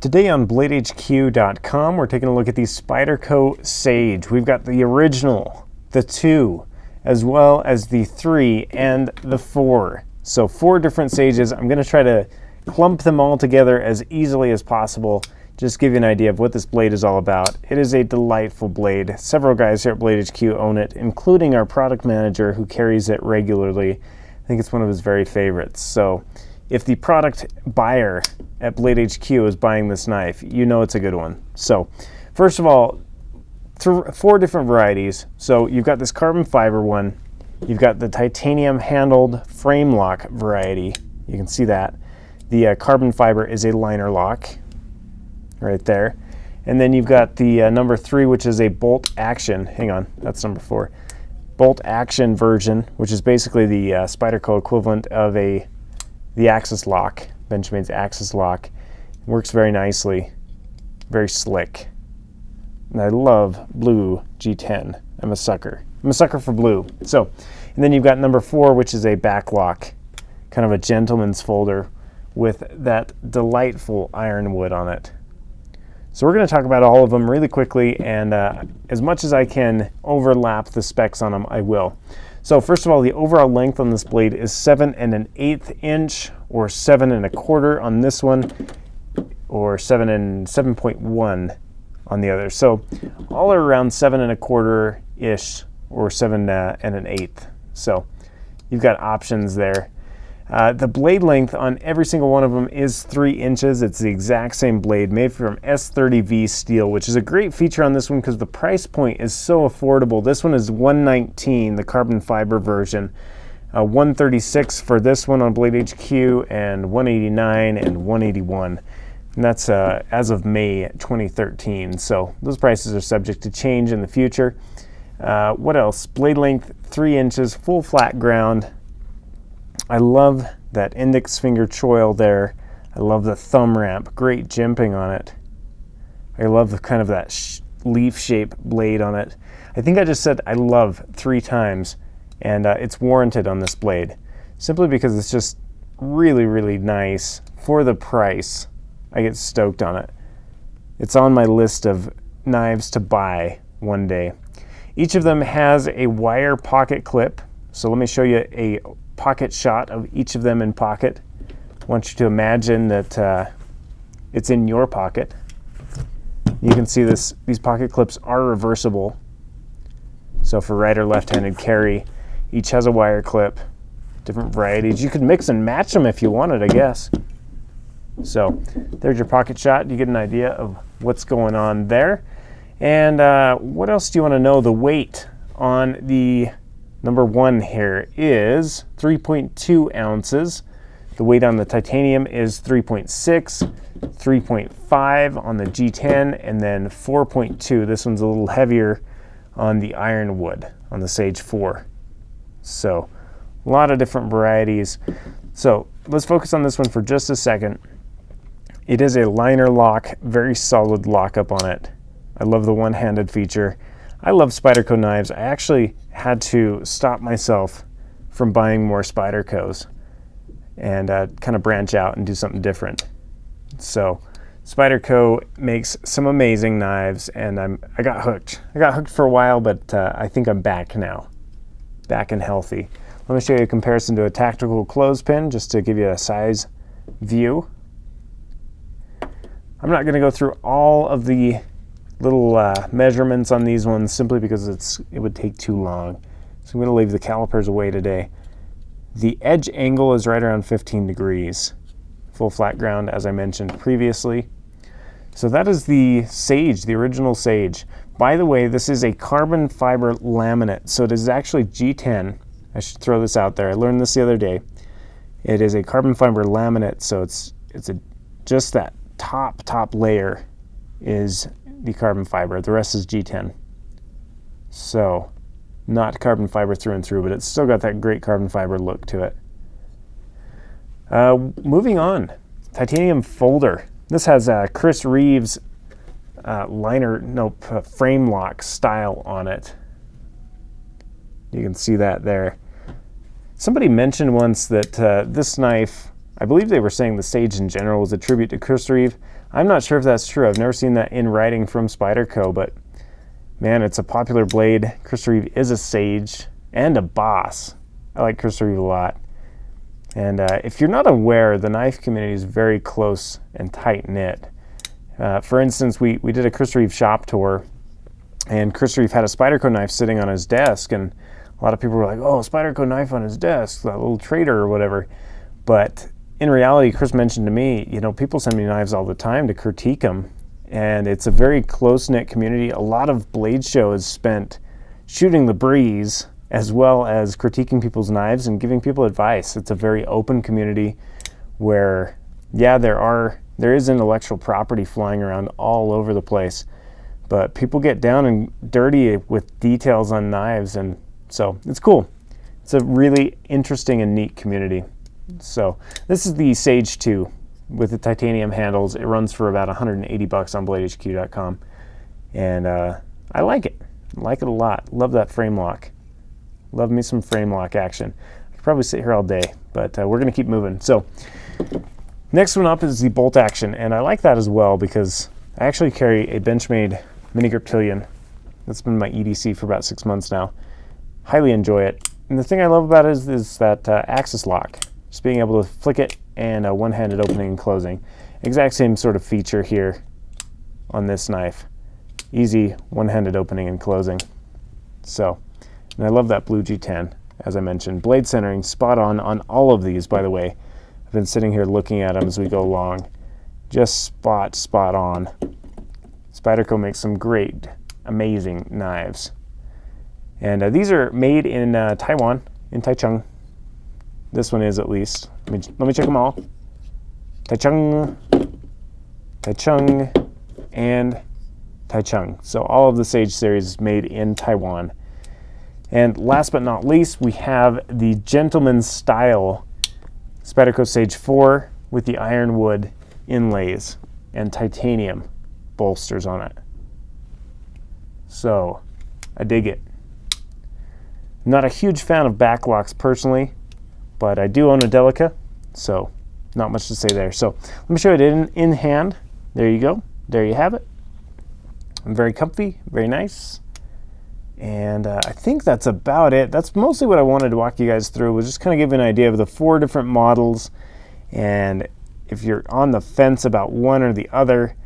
Today on BladeHQ.com, we're taking a look at the Spyderco Sage. We've got the original, the 2, as well as the 3 and the 4. So 4 different Sages. I'm going to try to clump them all together as easily as possible. Just give you an idea of what this blade is all about. It is a delightful blade. Several guys here at BladeHQ own it, including our product manager who carries it regularly. I think it's one of his very favorites. So if the product buyer at BladeHQ is buying this knife, you know it's a good one. So first of all, 4 different varieties. So you've got this carbon fiber one, you've got the titanium handled frame lock variety. You can see that. The carbon fiber is a LinerLock right there. And then you've got the number 3, which is a bolt action. Hang on, that's number 4. Bolt action version, which is basically the Spyderco equivalent of the Axis lock, Benchmade's Axis lock. It works very nicely, very slick. And I love blue G10. I'm a sucker. I'm a sucker for blue. So, and then you've got number 4, which is a back lock, kind of a gentleman's folder with that delightful ironwood on it. So we're going to talk about all of them really quickly, and as much as I can overlap the specs on them, I will. So first of all, the overall length on this blade is 7 1/8 inch, or 7 1/4 on this one, or 7.1 on the other. So all are around 7 1/4-ish, or 7 1/8. So you've got options there. The blade length on every single one of them is 3 inches. It's the exact same blade made from S30V steel, which is a great feature on this one because the price point is so affordable. This one is $119, the carbon fiber version. $136 for this one on BladeHQ, and $189 and $181. And that's as of May 2013. So those prices are subject to change in the future. What else? Blade length 3 inches, full flat ground. I love that index finger choil there. I love the thumb ramp, great jimping on it. I love the kind of that leaf shape blade on it. I think I just said I love 3 times, and it's warranted on this blade simply because it's just really, really nice for the price. I get stoked on it. It's on my list of knives to buy one day. Each of them has a wire pocket clip. So let me show you a pocket shot of each of them in pocket. I want you to imagine that it's in your pocket. You can see these pocket clips are reversible. So for right or left-handed carry, each has a wire clip, different varieties. You could mix and match them if you wanted, I guess. So there's your pocket shot. You get an idea of what's going on there. And what else do you want to know? The weight on the number 1 here is 3.2 ounces. The weight on the titanium is 3.6, 3.5 on the G10, and then 4.2. This one's a little heavier on the ironwood, on the Sage 4. So a lot of different varieties. So let's focus on this one for just a second. It is a LinerLock, very solid lockup on it. I love the one-handed feature. I love Spyderco knives. I actually had to stop myself from buying more Spydercos and kind of branch out and do something different. So Spyderco makes some amazing knives, and I got hooked. I got hooked for a while, but I think I'm back now, back and healthy. Let me show you a comparison to a tactical clothespin just to give you a size view. I'm not going to go through all of the little measurements on these ones simply because it would take too long. So I'm going to leave the calipers away today. The edge angle is right around 15 degrees. Full flat ground, as I mentioned previously. So that is the Sage, the original Sage. By the way, this is a carbon fiber laminate, so it is actually G10. I should throw this out there. I learned this the other day. It is a carbon fiber laminate, so it's just that top layer is the carbon fiber. The rest is G10. So not carbon fiber through and through, but it's still got that great carbon fiber look to it. Moving on, titanium folder. This has Chris Reeves frame lock style on it. You can see that there. Somebody mentioned once that this knife I believe they were saying the Sage in general was a tribute to Christopher. I'm not sure if that's true. I've never seen that in writing from Spyderco, but man, it's a popular blade. Christopher is a Sage and a boss. I like Christopher a lot. And if you're not aware, the knife community is very close and tight-knit. For instance, we did a Christopher shop tour, and Christopher had a Spyderco knife sitting on his desk, and a lot of people were like, oh, Spyderco knife on his desk, that little trader or whatever. But in reality, Chris mentioned to me, you know, people send me knives all the time to critique them, and it's a very close-knit community. A lot of Blade Show is spent shooting the breeze as well as critiquing people's knives and giving people advice. It's a very open community where, yeah, there is intellectual property flying around all over the place, but people get down and dirty with details on knives, and so it's cool. It's a really interesting and neat community. So this is the Sage 2 with the titanium handles. It runs for about 180 bucks on BladeHQ.com, and I like it. I like it a lot. Love that frame lock. Love me some frame lock action. I could probably sit here all day, but we're going to keep moving. So next one up is the bolt action, and I like that as well because I actually carry a Benchmade mini griptilian. That's been my EDC for about 6 months now. Highly enjoy it. And the thing I love about it is that axis lock. Just being able to flick it and a one-handed opening and closing. Exact same sort of feature here on this knife. Easy one-handed opening and closing. So, and I love that blue G10, as I mentioned. Blade centering spot on all of these, by the way. I've been sitting here looking at them as we go along. Just spot on. Spyderco makes some great, amazing knives. And these are made in Taiwan, in Taichung. This one is, at least. Let me check them all. Taichung, and Taichung. So all of the Sage series is made in Taiwan. And last but not least, we have the gentleman's style Spyderco Sage 4 with the ironwood inlays and titanium bolsters on it. So I dig it. Not a huge fan of backlocks personally, but I do own a Delica, so not much to say there. So let me show you it in hand. There you go. There you have it. Very comfy, very nice. And I think that's about it. That's mostly what I wanted to walk you guys through, was just kind of give you an idea of the 4 different models. And if you're on the fence about one or the other,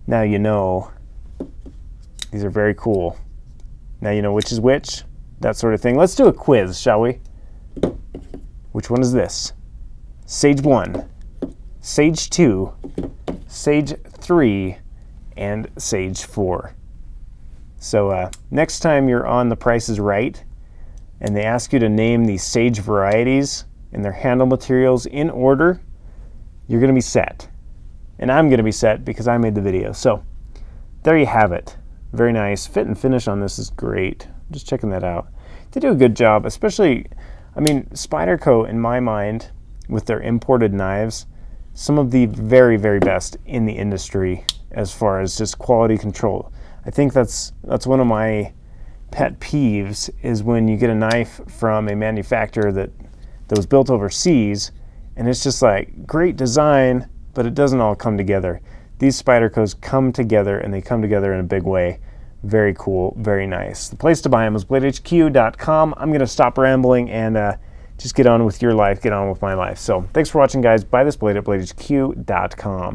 now you know. These are very cool. Now you know which is which, that sort of thing. Let's do a quiz, shall we? Which one is this? Sage 1, Sage 2, Sage 3, and Sage 4. So next time you're on The Price is Right and they ask you to name the Sage varieties and their handle materials in order, you're going to be set. And I'm going to be set because I made the video. So there you have it. Very nice. Fit and finish on this is great. Just checking that out. They do a good job, especially, I mean, Spyderco, in my mind, with their imported knives, some of the very, very best in the industry as far as just quality control. I think that's one of my pet peeves, is when you get a knife from a manufacturer that was built overseas, and it's just like great design, but it doesn't all come together. These Spydercos come together, and they come together in a big way. Very cool, very nice. The place to buy them is BladeHQ.com. I'm going to stop rambling and just get on with your life, get on with my life. So thanks for watching, guys. Buy this blade at BladeHQ.com.